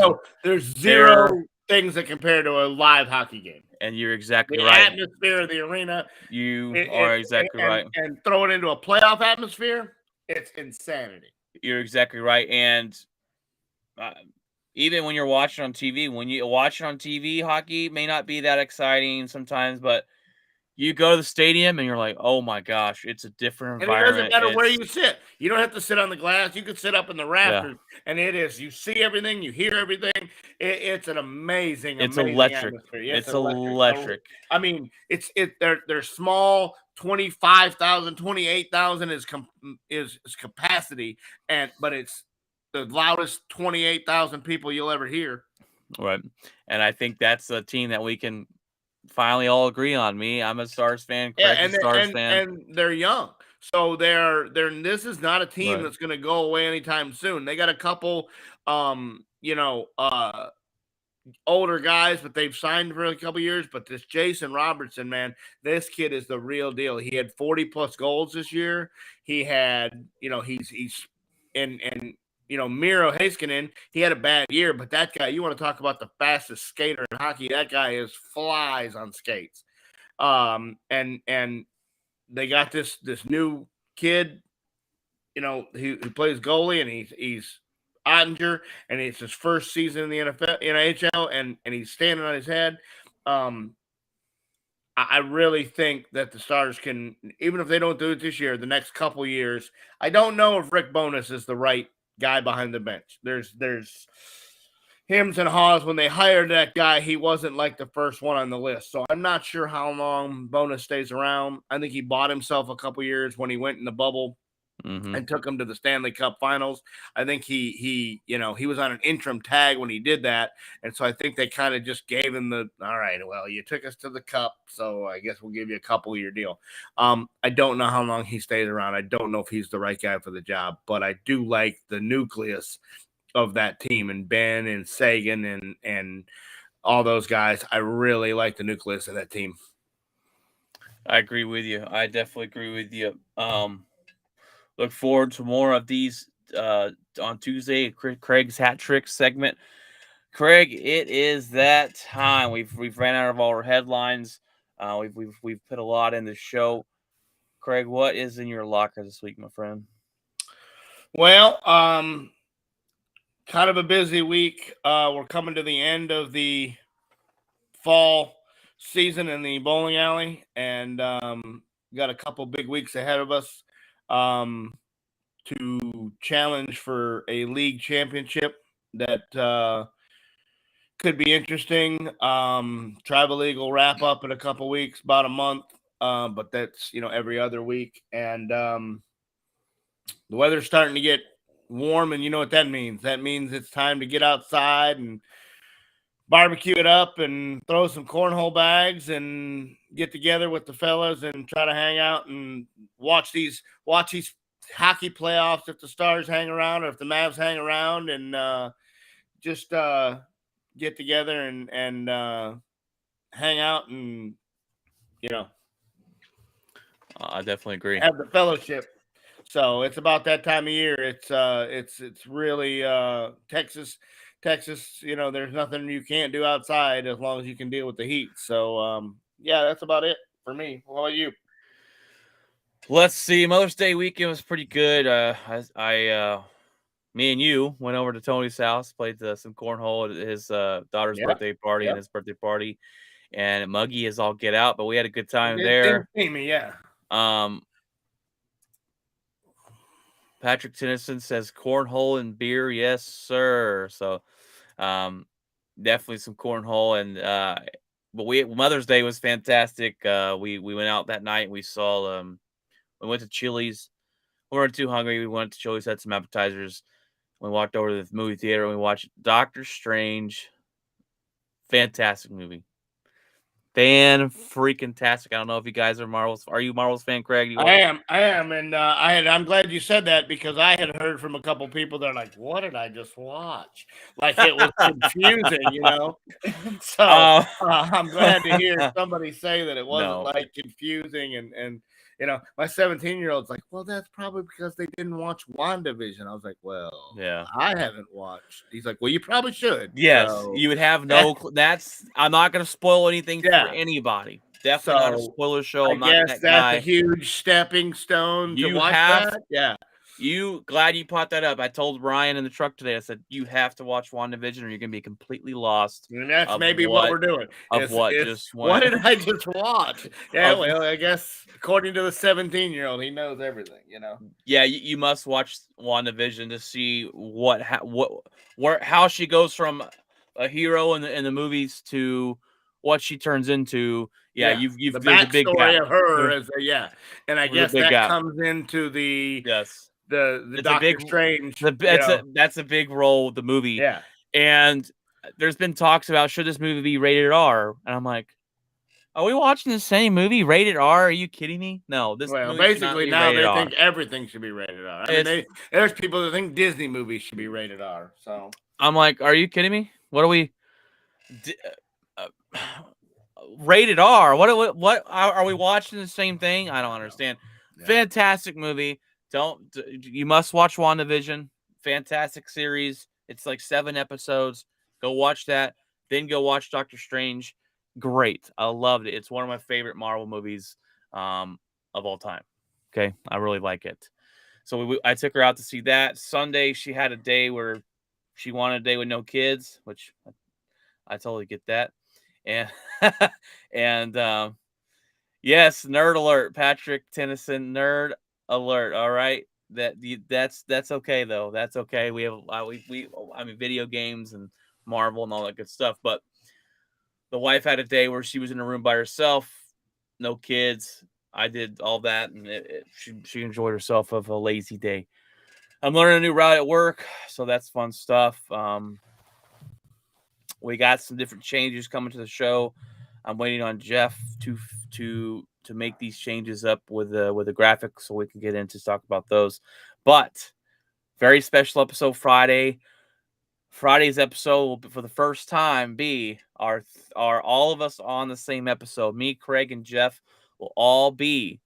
There's zero things that compare to a live hockey game. And you're exactly the right. Atmosphere of the arena. You are exactly right. And throw it into a playoff atmosphere, it's insanity. You're exactly right. And even when you're watching on TV, when you watch it on TV, hockey may not be that exciting sometimes, but you go to the stadium and you're like, oh my gosh, it's a different environment. And it doesn't matter where you sit. You don't have to sit on the glass. You can sit up in the rafters, and you see everything, you hear everything. It's an amazing electric. Atmosphere. It's electric. I mean, they're small, 25,000, 28,000 is capacity, but it's the loudest 28,000 people you'll ever hear. Right. And I think that's a team that we can finally all agree on. I'm a Stars fan. Craig's a Stars fan. And they're young. So this is not a team that's going to go away anytime soon. They got a couple, older guys, but they've signed for a couple years. But this Jason Robertson, man, this kid is the real deal. He had 40 plus goals this year. He had, he's Miro Heiskanen, he had a bad year, but that guy, you want to talk about the fastest skater in hockey, that guy flies on skates. And they got this new kid, who plays goalie, and he's Ottinger, and it's his first season in the NFL, in NHL, and he's standing on his head. Um, I really think that the Stars can, even if they don't do it this year, the next couple years. I don't know if Rick Bowness is the right guy behind the bench. There's hims and haws. When they hired that guy, he wasn't like the first one on the list. So I'm not sure how long Bowness stays around. I think he bought himself a couple years when he went in the bubble Mm-hmm. and took him to the Stanley Cup Finals. I think he was on an interim tag when he did that, and so I think they kind of just gave him the all right. Well, you took us to the Cup, so I guess we'll give you a couple-year deal. I don't know how long he stays around. I don't know if he's the right guy for the job, but I do like the nucleus of that team, and Ben and Sagan and all those guys. I really like the nucleus of that team. I agree with you. I definitely agree with you. Look forward to more of these on Tuesday. Craig's hat trick segment. Craig, it is that time. We've ran out of all our headlines. We've put a lot in the show. Craig, what is in your locker this week, my friend? Well, kind of a busy week. We're coming to the end of the fall season in the bowling alley, and got a couple big weeks ahead of us to challenge for a league championship that could be interesting. Tribal League will wrap up in a couple weeks, about a month, but that's every other week, and the weather's starting to get warm, and you know what that means. That means it's time to get outside and barbecue it up and throw some cornhole bags and get together with the fellas and try to hang out and watch these hockey playoffs if the Stars hang around or if the Mavs hang around, and just get together and hang out and I definitely agree. have the fellowship. So it's about that time of year. It's really Texas. Texas, there's nothing you can't do outside as long as you can deal with the heat. So yeah, that's about it for me. What about you? Let's see. Mother's Day weekend was pretty good. Me and you went over to Tony's house, played some cornhole at his daughter's Yeah, birthday party and yep. his birthday party, and Muggy is all get out. But we had a good time It didn't there. see me, yeah. Um, Patrick Tennyson says cornhole and beer, yes sir. So, definitely some cornhole but Mother's Day was fantastic. We went out that night. We went to Chili's. We weren't too hungry. We went to Chili's, had some appetizers. We walked over to the movie theater and we watched Doctor Strange. Fantastic movie. Fan freaking tastic. I don't know if you guys are Marvels. Are you Marvels fan, Craig? I am, and I'm glad you said that because I had heard from a couple people that are like, "What did I just watch?" Like it was confusing. So Uh, I'm glad to hear somebody say that it wasn't no. like confusing, and my 17-year-old's like, "Well, that's probably because they didn't watch WandaVision." I was like, "Well, Yeah. I haven't watched." He's like, "Well, you probably should." Yes, So you would have no. I'm not going to spoil anything for yeah. anybody. Definitely not a So spoiler show. I I'm not guess that that's a guy. huge stepping stone to You watch have that. Yeah. glad you brought that up. I told Ryan in the truck today. I said you have to watch WandaVision, or you're going to be completely lost And that's of maybe what we're doing. what It's just what went did I just watch? Yeah, of. well, I guess according to the 17-year-old, he knows everything. Yeah, you must watch WandaVision to see how she goes from a hero in the movies to what she turns into. Yeah, Yeah. you've The there's a big gap. backstory of her There's is yeah. And I a guess big that gap. comes into the Yes. the It's a big Doctor Strange, that's a big role of the movie. Yeah. And there's been talks about should this movie be rated R? And I'm like, are we watching the same movie rated R? Are you kidding me? No, this Well, movie should not basically be now rated they R. think everything should be rated R. I mean, It's there's people that think Disney movies should be rated R. So I'm like, are you kidding me? What are we uh, rated R? What are we watching the same thing? I don't understand. yeah. Fantastic movie. You must watch WandaVision. Fantastic series. It's like 7 episodes. Go watch that. Then go watch Doctor Strange. Great. I loved it. It's one of my favorite Marvel movies of all time. Okay, I really like it. So I took her out to see that. Sunday, she had a day where she wanted a day with no kids, which I totally get that. And and yes, nerd alert, Patrick Tennyson, nerd alert. All right, that's okay though. That's okay. We have we I mean video games and Marvel and all that good stuff. But the wife had a day where she was in a room by herself, no kids. I did all that, and she enjoyed herself of a lazy day. I'm learning a new route at work, so that's fun stuff. We got some different changes coming to the show. I'm waiting on Jeff to make these changes up with the graphics so we can get into talk about those. But very special episode Friday. Friday's episode will, for the first time, be our all of us on the same episode. Me, Craig, and Jeff will all be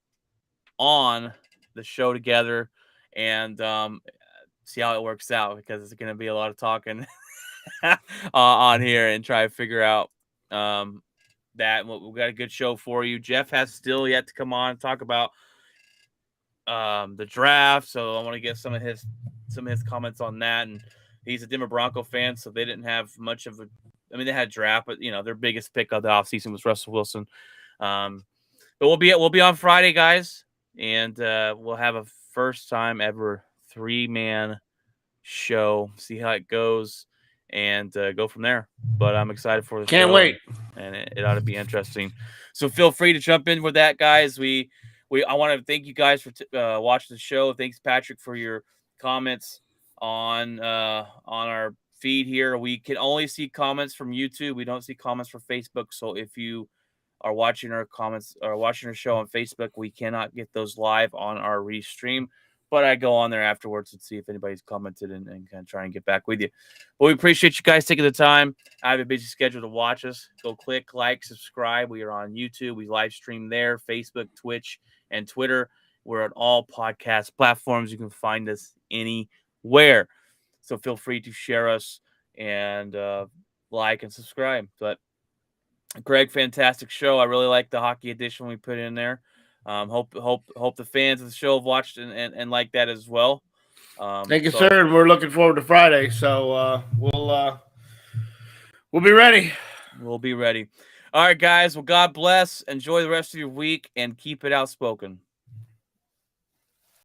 on the show together, and see how it works out, because it's going to be a lot of talking on here and try to figure out that. We've got a good show for you. Jeff has still yet to come on and talk about the draft, so I want to get some of his comments on that. And he's a Denver Bronco fan, so they didn't have much of a. I mean, they had a draft, but their biggest pick of the offseason was Russell Wilson. But we'll be on Friday, guys, and we'll have a first time ever 3-man show. See how it goes, and go from there. But I'm excited for the show. Can't wait, and it ought to be interesting. So feel free to jump in with that, guys. I want to thank you guys for watching the show. Thanks, Patrick, for your comments on our feed here. We can only see comments from YouTube. We don't see comments from Facebook. So if you are watching our comments or watching our show on Facebook, we cannot get those live on our restream. But I go on there afterwards and see if anybody's commented and kind of try and get back with you. But we appreciate you guys taking the time. I have a busy schedule to watch us. Go click, like, subscribe. We are on YouTube. We live stream there, Facebook, Twitch, and Twitter. We're on all podcast platforms. You can find us anywhere. So feel free to share us and like and subscribe. But Greg, fantastic show. I really like the hockey edition we put in there. Hope the fans of the show have watched and like that as well. Thank you, sir. And we're looking forward to Friday. So we'll be ready. We'll be ready. All right, guys. Well, God bless. Enjoy the rest of your week and keep it outspoken.